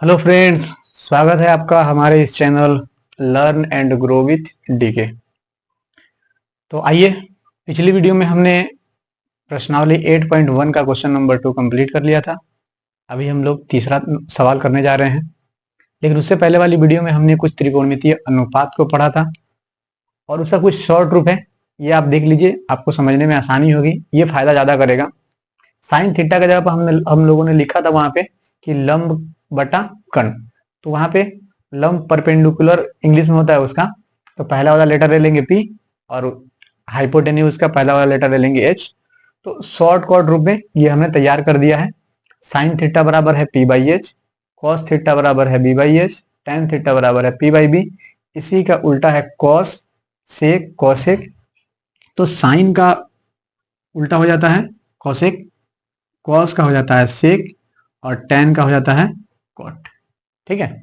Hello friends, स्वागत है आपका हमारे इस channel learn and grow with DK. तो आइए, पिछली वीडियो में हमने प्रश्नावली 8.1 का क्वेश्चन नंबर 2 कंप्लीट कर लिया था। अभी हम लोग तीसरा सवाल करने जा रहे हैं, लेकिन उससे पहले वाली वीडियो में हमने कुछ त्रिकोणमितीय अनुपात को पढ़ा था और उसका कुछ शॉर्ट रूप है। ये आप देख लीजिए, आपको समझने में आसानी होगी, ये फायदा ज्यादा करेगा। साइन थीटा का जब हम लोगों ने लिखा था वहां पे कि लंब बटा कर्ण, तो वहां पे लंब परपेंडिकुलर इंग्लिश में होता है उसका, तो पहला वाला लेटर ले लेंगे पी और हाइपोटेन्यूज का पहला वाला लेटर ले लेंगे एच। तो शॉर्ट कॉर्ड रूप में ये हमने तैयार कर दिया है। साइन थीटा बराबर है P by H, cos theta बराबर है B by H, tan theta बराबर है पी बाई बी। इसी का उल्टा है कॉस सेक कॉसेक, तो साइन का उल्टा हो जाता है कॉसेक, कॉस का हो जाता है सेक और टेन का हो जाता है कॉट। ठीक है,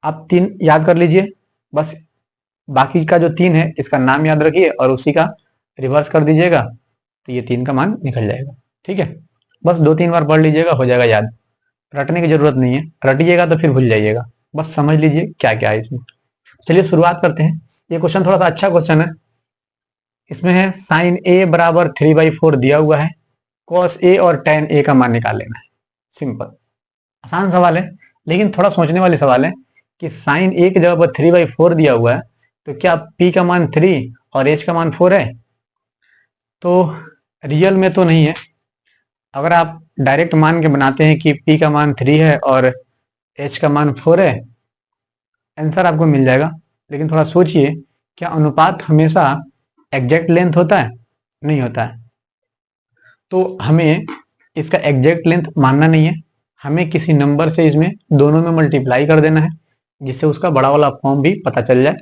आप तीन याद कर लीजिए बस। बाकी का जो तीन है इसका नाम याद रखिए और उसी का रिवर्स कर दीजिएगा, तो ये तीन का मान निकल जाएगा। ठीक है, बस दो तीन बार पढ़ लीजिएगा, हो जाएगा याद। रटने की जरूरत नहीं है, रटिएगा तो फिर भूल जाइएगा। बस समझ लीजिए क्या क्या है इसमें। चलिए शुरुआत करते हैं। ये क्वेश्चन थोड़ा सा अच्छा क्वेश्चन है। इसमें है साइन ए बराबर 3/4 दिया हुआ है, कॉस ए और टेन ए का मान निकाल लेना है। सिंपल आसान सवाल है, लेकिन थोड़ा सोचने वाले सवाल है कि साइन ए की जगह पर 3/4 दिया हुआ है, तो क्या पी का मान 3 और एच का मान 4 है? तो रियल में तो नहीं है। अगर आप डायरेक्ट मान के बनाते हैं कि पी का मान 3 है और एच का मान 4 है, आंसर आपको मिल जाएगा। लेकिन थोड़ा सोचिए, क्या अनुपात हमेशा एग्जैक्ट लेंथ होता है? नहीं होता है। तो हमें इसका एग्जैक्ट लेंथ मानना नहीं है, हमें किसी नंबर से इसमें दोनों में मल्टीप्लाई कर देना है, जिससे उसका बड़ा वाला फॉर्म भी पता चल जाए।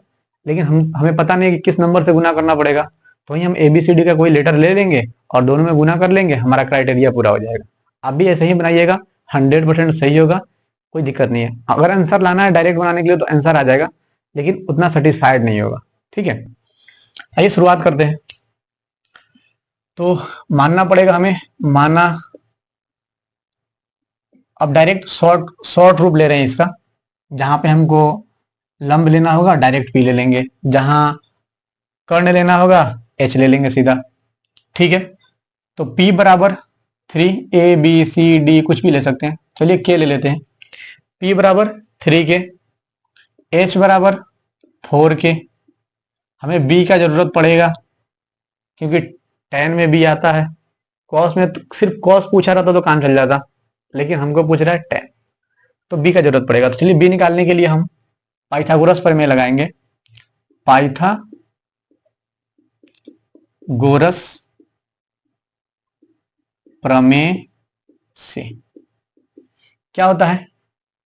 लेकिन हमें पता नहीं है कि किस नंबर से गुना करना पड़ेगा, तो वहीं हम एबीसीडी का कोई लेटर ले लेंगे और दोनों में गुना कर लेंगे, हमारा क्राइटेरिया पूरा हो जाएगा। आप भी ऐसे ही बनाइएगा, 100% सही होगा, कोई दिक्कत नहीं है। अगर आंसर लाना है डायरेक्ट बनाने के लिए तो आंसर आ जाएगा, लेकिन उतना सेटिस्फाइड नहीं होगा। ठीक है, आइए शुरुआत करते हैं। तो मानना पड़ेगा हमें, माना। अब डायरेक्ट शॉर्ट शॉर्ट रूप ले रहे हैं इसका। जहां पे हमको लंब लेना होगा डायरेक्ट पी ले लेंगे, जहां कर्ण लेना होगा एच ले लेंगे सीधा। ठीक है, तो P बराबर 3 A B C D कुछ भी ले सकते हैं। चलिए के ले लेते हैं। P बराबर 3 के, H बराबर 4 के। हमें B का जरूरत पड़ेगा क्योंकि tan में B आता है। कॉस में तो सिर्फ कॉस पूछा रहता तो काम चल जाता, लेकिन हमको पूछ रहा है tan, तो B का जरूरत पड़ेगा। तो चलिए B निकालने के लिए हम पाइथागोरस प्रमेय लगाएंगे। पाइथागोरस प्रमेय से क्या होता है?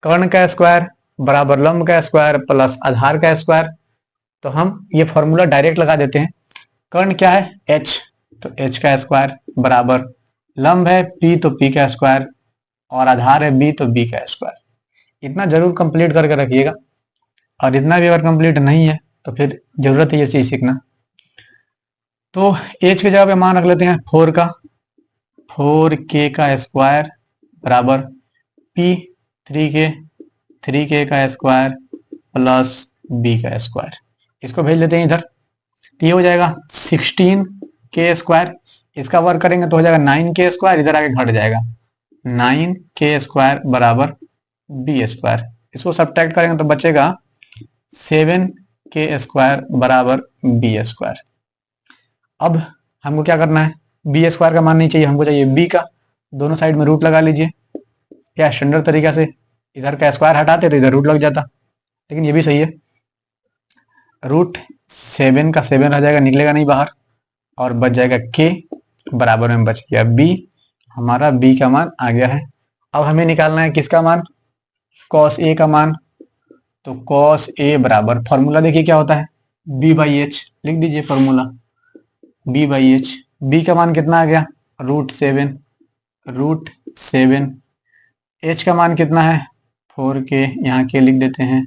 कर्ण का स्क्वायर बराबर लंब का स्क्वायर प्लस आधार का स्क्वायर। तो हम ये फॉर्मूला डायरेक्ट लगा देते हैं। कर्ण क्या है? h, तो h का स्क्वायर बराबर लंब है p, तो p का स्क्वायर, और आधार है b, तो b का स्क्वायर। इतना जरूर कंप्लीट करके रखिएगा, और इतना भी अगर कंप्लीट नहीं है तो फिर जरूरत है ये चीज सीखना। तो h की जगह पे मान रख लेते हैं 4 का, 4k का स्क्वायर बराबर p 3k, 3k का स्क्वायर प्लस b का स्क्वायर। इसको भेज देते हैं इधर, तो ये हो जाएगा 16k स्क्वायर। इसका वर्क करेंगे तो हो जाएगा 9k स्क्वायर, इधर आगे घट जाएगा 9k स्क्वायर बराबर b स्क्वायर। इसको सब्ट्रैक्ट करेंगे तो बचेगा 7k स्क्वायर बराबर b स्क्वायर। अब हमको क्या करना है? बी स्क्वायर का मान नहीं चाहिए, हमको चाहिए बी का। दोनों साइड में रूट लगा लीजिए, या स्टैंडर्ड तरीका से इधर का स्क्वायर हटाते तो इधर रूट लग जाता, लेकिन ये भी सही है। रूट 7 का 7 रह जाएगा, निकलेगा नहीं बाहर, और बच जाएगा के, बराबर में बच गया बी। हमारा बी का मान आ गया है। अब हमें निकालना है किसका मान? कॉस ए का मान। तो कॉस ए बराबर, फॉर्मूला देखिए क्या होता है, बी बाई एच। लिख दीजिए formula, B by H. B का मान कितना आ गया? √7, √7। एच का मान कितना है? 4k, यहाँ के लिख देते हैं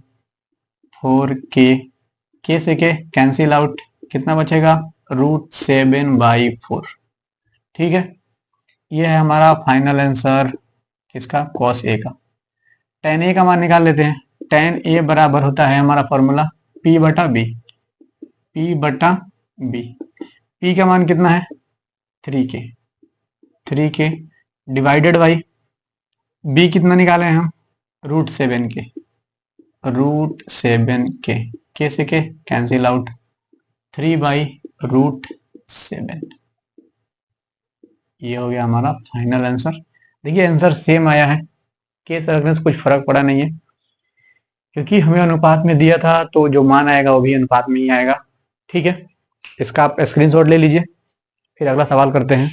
4k, के से के कैंसिल आउट, कितना बचेगा? √7/4। ठीक है, ये है हमारा फाइनल आंसर किसका? कॉस ए का। tan a का मान निकाल लेते हैं। tan a बराबर होता है हमारा फॉर्मूला p बटा b, p बटा b। p का मान कितना है 3k, 3k divided by b कितना निकाले हैं हम √7k, √7k, k से k कैंसिल आउट, 3/√7। ये हो गया हमारा फाइनल आंसर। देखिए आंसर सेम आया है, के से रखने से कुछ फर्क पड़ा नहीं है, क्योंकि हमें अनुपात में दिया था तो जो मान आएगा वो भी अनुपात में ही आएगा। ठीक है, इसका आप स्क्रीनशॉट ले लीजिए, फिर अगला सवाल करते हैं।